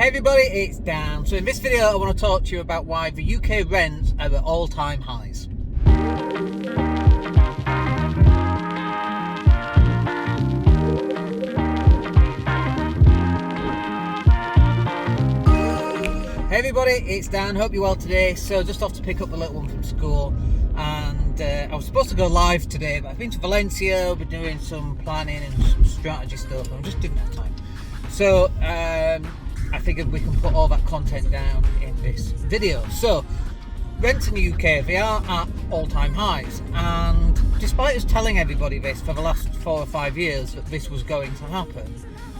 Hey everybody, it's Dan. So in this video I want to talk to you about why the UK rents are at all-time highs. Hey everybody, it's Dan. Hope you're well today. So just off to pick up the little one from school, and I was supposed to go live today, but I've been to Valencia, we're doing some planning and some strategy stuff, and I just didn't have time. So I figured we can put all that content down in this video. So rents in the UK, they are at all-time highs, and despite us telling everybody this for the last 4 or 5 years that this was going to happen,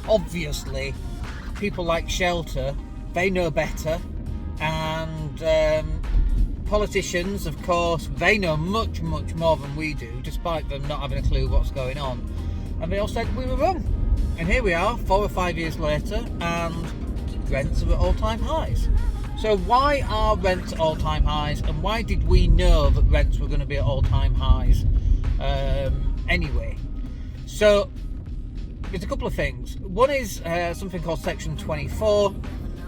obviously people like Shelter, they know better, and politicians, of course, they know much more than we do, despite them not having a clue what's going on. And they all said we were wrong, and here we are 4 or 5 years later, and rents are at all-time highs. So why are rents at all-time highs, and why did we know that rents were going to be at all-time highs anyway? So there's a couple of things. One is something called Section 24.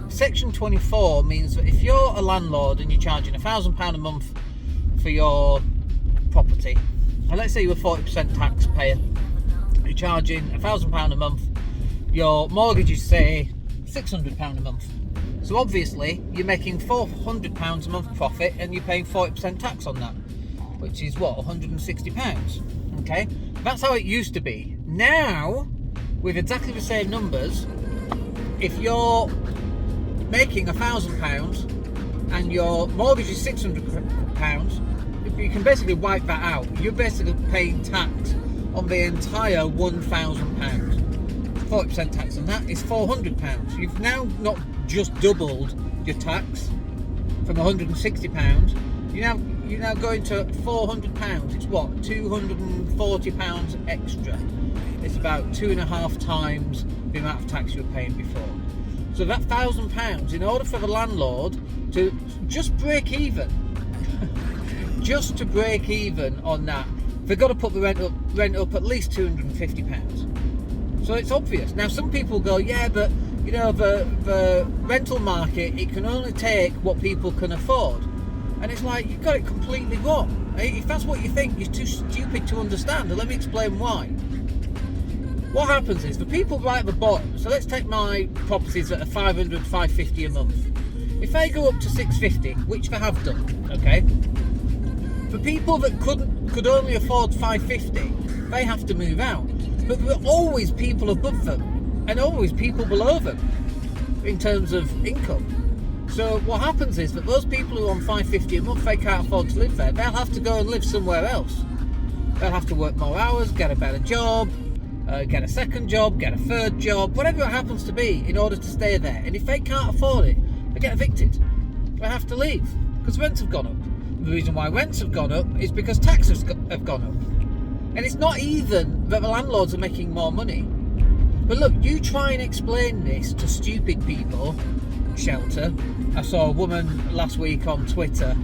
Section 24 means that if you're a landlord and you're charging £1,000 a month for your property, and let's say you're a 40% taxpayer, you're charging £1,000 a month, your mortgage is, say, £600 a month. So obviously you're making £400 a month profit, and you're paying 40% tax on that, which is what, £160. Okay, that's how it used to be. Now, with exactly the same numbers, if you're making £1,000 and your mortgage is £600, you can basically wipe that out. You're basically paying tax on the entire £1,000. 40% tax on that is £400. You've now not just doubled your tax from £160. You're now going to £400. It's what, £240 extra. It's about 2.5 times the amount of tax you were paying before. So that £1,000, in order for the landlord to just break even, just to break even on that, they've got to put the rent up at least £250. So it's obvious. Now some people go, yeah, but you know, the rental market, it can only take what people can afford. And it's like, you've got it completely wrong. If that's what you think, you're too stupid to understand. And let me explain why. What happens is, the people right at the bottom, so let's take my properties that are 500, 550 a month. If they go up to 650, which they have done, okay, for people that could only afford 550, they have to move out. But there are always people above them, and always people below them, in terms of income. So what happens is that those people who are on 550 a month, they can't afford to live there. They'll have to go and live somewhere else. They'll have to work more hours, get a better job, get a second job, get a third job, whatever it happens to be, in order to stay there. And if they can't afford it, they get evicted. They have to leave, because rents have gone up. The reason why rents have gone up is because taxes have gone up. And it's not even that the landlords are making more money. But look, you try and explain this to stupid people, Shelter. I saw a woman last week on Twitter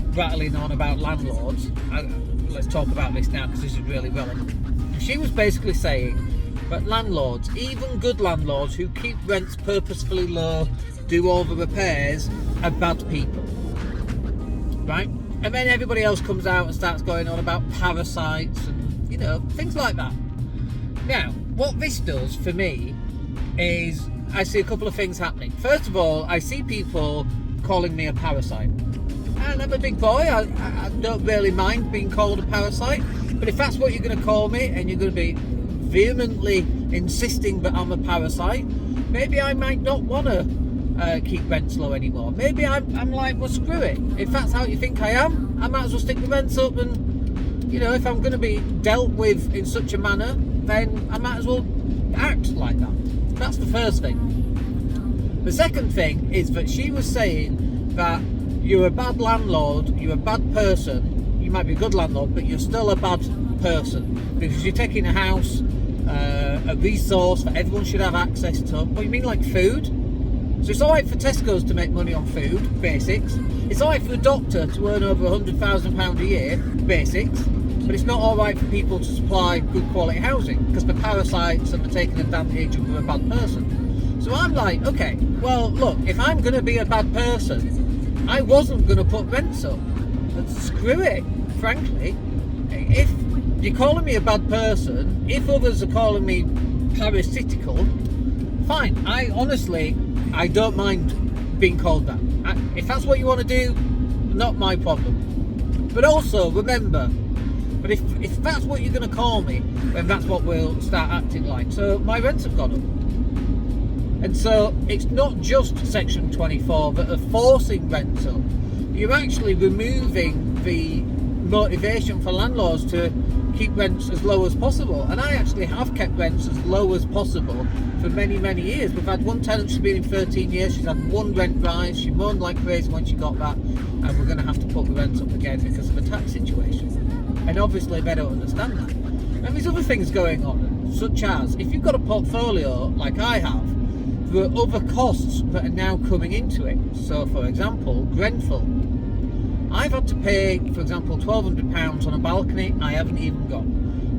rattling on about landlords. Let's talk about this now, because this is really relevant. She was basically saying that landlords, even good landlords who keep rents purposefully low, do all the repairs, are bad people. Right? And then everybody else comes out and starts going on about parasites and, you know, things like that. Now, what this does for me is, I see a couple of things happening. First of all, I see people calling me a parasite. And I'm a big boy, I don't really mind being called a parasite. But if that's what you're going to call me, and you're going to be vehemently insisting that I'm a parasite, maybe I might not want to keep rents low anymore. Maybe I'm like, well, screw it. If that's how you think I am, I might as well stick the rents up. And, you know, if I'm going to be dealt with in such a manner, then I might as well act like that. That's the first thing. The second thing is that she was saying that you're a bad landlord, you're a bad person. You might be a good landlord, but you're still a bad person, because you're taking a house, a resource that everyone should have access to. What, you mean like food? So it's alright for Tesco's to make money on food, basics. It's alright for a doctor to earn over £100,000 a year, basics. But it's not alright for people to supply good quality housing, because the parasites and the taking advantage of a bad person. So I'm like, okay, well, look, if I'm going to be a bad person, I wasn't going to put rents up. But screw it, frankly. If you're calling me a bad person, if others are calling me parasitical, fine. I don't mind being called that. If that's what you want to do, not my problem. But also, remember, but if that's what you're going to call me, then that's what we'll start acting like. So my rents have gone up. And so it's not just Section 24 that are forcing rents up. You're actually removing the motivation for landlords to keep rents as low as possible. And I actually have kept rents as low as possible for many, many years. We've had one tenant, she's been in 13 years, she's had one rent rise, she moaned like crazy when she got that, and we're going to have to put the rents up again because of a tax situation. And obviously they don't understand that. And there's other things going on, such as, if you've got a portfolio like I have, there are other costs that are now coming into it. So for example, Grenfell. I've had to pay, for example, £1,200 on a balcony I haven't even got.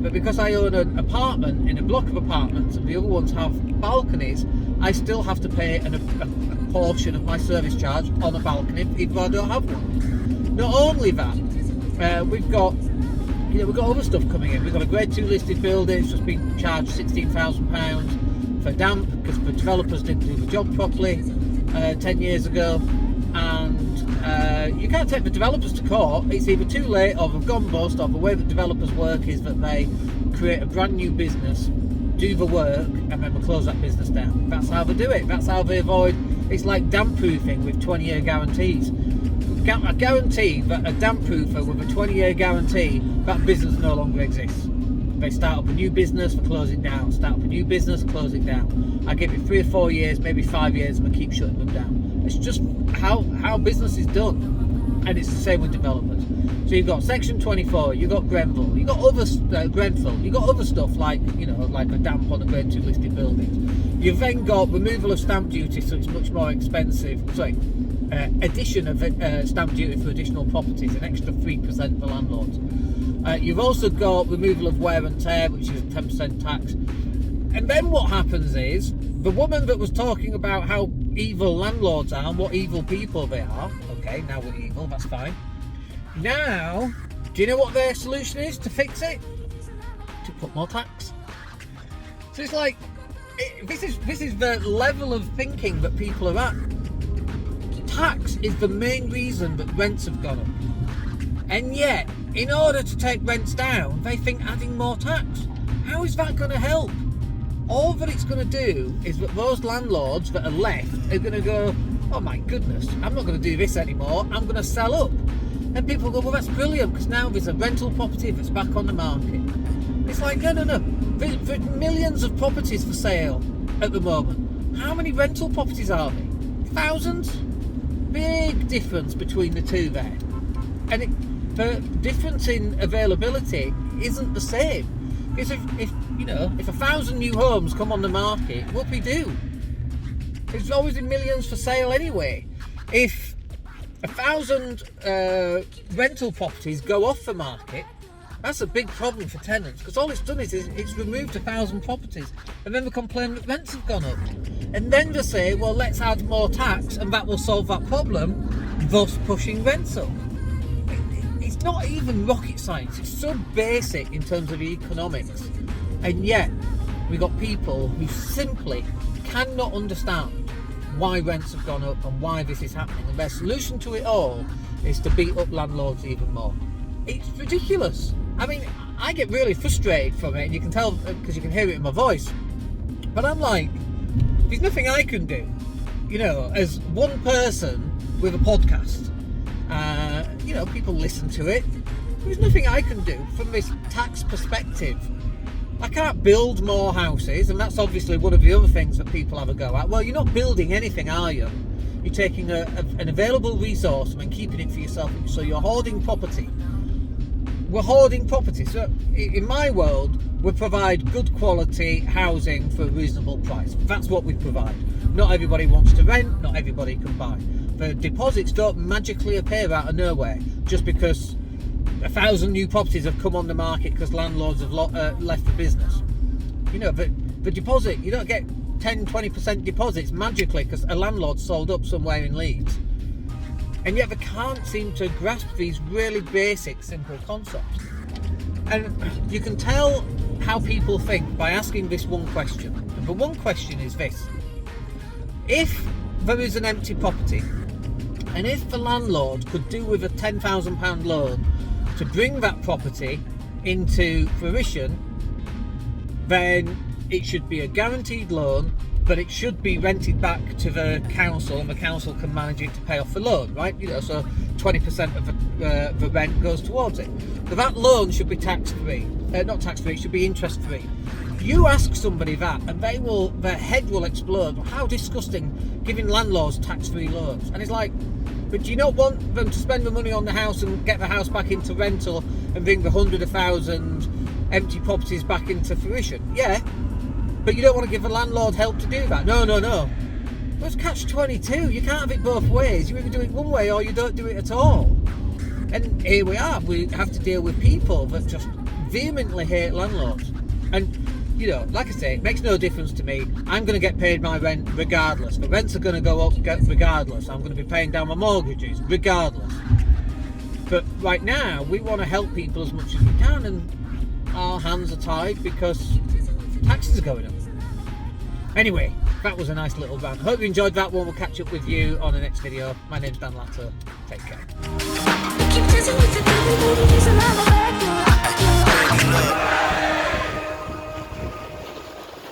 But because I own an apartment in a block of apartments and the other ones have balconies, I still have to pay a portion of my service charge on a balcony even though I don't have one. Not only that, we've got other stuff coming in. We've got a Grade 2 listed building, it's just been charged £16,000 for damp because the developers didn't do the job properly 10 years ago. And you can't take the developers to court. It's either too late or they've gone bust, or the way that developers work is that they create a brand new business, do the work, and then they close that business down. That's how they do it. That's how they avoid. It's like damp proofing with 20-year guarantees. I guarantee that a damp proofer with a 20-year guarantee, that business no longer exists. They start up a new business, they close it down. Start up a new business, close it down. I give it 3 or 4 years, maybe 5 years, and I keep shutting them down. It's just how business is done, and it's the same with developers. So you've got Section 24, you've got Grenfell, you've got other Grenfell, you've got other stuff like like a damp on the Grade 2 listed buildings. You've then got removal of stamp duty, so it's much more expensive. Addition of stamp duty for additional properties, an extra 3% for landlords. You've also got removal of wear and tear, which is a 10% tax. And then what happens is, the woman that was talking about how evil landlords are and what evil people they are, okay, now we're evil, that's fine. Now, do you know what their solution is to fix it? To put more tax. So it's like, this is the level of thinking that people are at. Tax is the main reason that rents have gone up. And yet, in order to take rents down, they think adding more tax. How is that going to help? All that it's going to do is that those landlords that are left are going to go, oh my goodness, I'm not going to do this anymore, I'm going to sell up. And people go, well, that's brilliant, because now there's a rental property that's back on the market. It's like, no. There's millions of properties for sale at the moment. How many rental properties are there? Thousands? Big difference between the two there. And the difference in availability isn't the same. Because if 1,000 new homes come on the market, whoopee-doo. There's always been millions for sale anyway. If 1,000 rental properties go off the market, that's a big problem for tenants, because all it's done is it's removed 1,000 properties, and then they complain that rents have gone up. And then they say, well, let's add more tax and that will solve that problem, thus pushing rents up. It's not even rocket science, it's so basic in terms of economics. And yet, we've got people who simply cannot understand why rents have gone up and why this is happening. And their solution to it all is to beat up landlords even more. It's ridiculous. I mean, I get really frustrated from it, and you can tell because you can hear it in my voice. But I'm like, there's nothing I can do. As one person with a podcast, people listen to it. There's nothing I can do from this tax perspective. I can't build more houses, and that's obviously one of the other things that people have a go at. Well, you're not building anything, are you? You're taking an available resource and keeping it for yourself, so you're hoarding property. We're hoarding property. So in my world, we provide good quality housing for a reasonable price. That's what we provide. Not everybody wants to rent, not everybody can buy. The deposits don't magically appear out of nowhere just because 1,000 new properties have come on the market because landlords have left the business. The deposit, you don't get 10-20% deposits magically because a landlord sold up somewhere in Leeds. And yet they can't seem to grasp these really basic, simple concepts. And you can tell how people think by asking this one question. And the one question is this: if there is an empty property, and if the landlord could do with a £10,000 loan to bring that property into fruition, then it should be a guaranteed loan, but it should be rented back to the council, and the council can manage it to pay off the loan, right? You know, so 20% of the rent goes towards it. So that loan should be tax-free. Not tax-free, it should be interest-free. You ask somebody that, and their head will explode. How disgusting, giving landlords tax-free loans. And it's like, but do you not want them to spend the money on the house and get the house back into rental and bring the 100,000 empty properties back into fruition? Yeah, but you don't want to give the landlord help to do that. No. Well, it's catch-22. You can't have it both ways. You either do it one way or you don't do it at all. And here we are. We have to deal with people that just vehemently hate landlords. And, you know, like I say, it makes no difference to me. I'm going to get paid my rent regardless. The rents are going to go up regardless. I'm going to be paying down my mortgages regardless. But right now, we want to help people as much as we can, and our hands are tied because taxes are going up. Anyway, that was a nice little rant. Hope you enjoyed that one. We'll catch up with you on the next video. My name's Dan Latto. Take care.